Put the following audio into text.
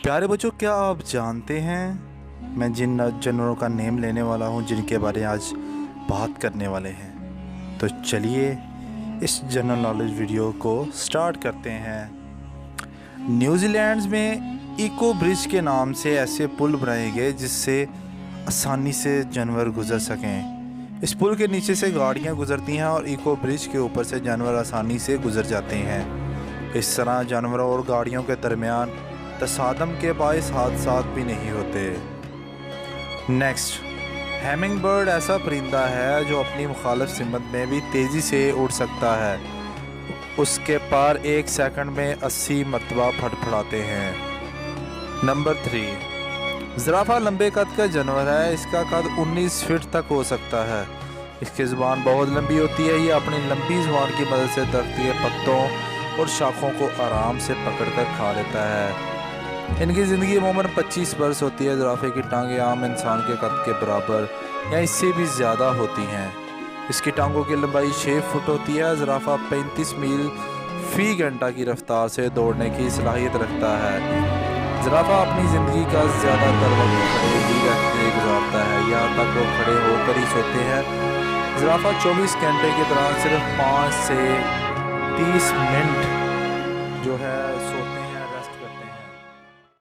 प्यारे बच्चों, क्या आप जानते हैं मैं जिन जानवरों का नेम लेने वाला हूं जिनके बारे में आज बात करने वाले हैं? तो चलिए इस जनरल नॉलेज वीडियो को स्टार्ट करते हैं। न्यूजीलैंड में इको ब्रिज के नाम से ऐसे पुल बनाए गए जिससे आसानी से जानवर गुजर सकें। इस पुल के नीचे से गाड़ियां गुजरती हैं और इको ब्रिज के ऊपर से जानवर आसानी से गुजर जाते हैं। इस तरह जानवरों और गाड़ियों के दरमियान तसादम के बाइस हादसात भी नहीं होते। नेक्स्ट, हैमिंग बर्ड ऐसा परिंदा है जो अपनी मुखालिफ सिमत में भी तेज़ी से उड़ सकता है। उसके पर एक सेकंड में 80 मरतबा फड़फड़ाते हैं। नंबर 3, ज़राफ़ा लंबे कद का जानवर है। इसका कद 19 फीट तक हो सकता है। इसकी ज़ुबान बहुत लंबी होती है। ये अपनी लंबी ज़ुबान की मदद से दरख्त के पत्तों और शाखों को आराम से पकड़कर खा लेता है। इनकी ज़िंदगी अमूमन 25 बरस होती है। ज़राफ़े की टांगें आम इंसान के कद के बराबर या इससे भी ज़्यादा होती हैं। इसकी टांगों की लंबाई 6 फुट होती है। ज़राफ़ा 35 मील फ़ी घंटा की रफ्तार से दौड़ने की सलाहियत रखता है। ज़राफ़ा अपनी ज़िंदगी का ज़्यादातर वक्त खड़े ही रहते गुजारता है, यहाँ तक वो खड़े होकर ही सोते हैं। ज़राफ़ा 24 घंटे के दौरान सिर्फ 5 से 30 मिनट जो है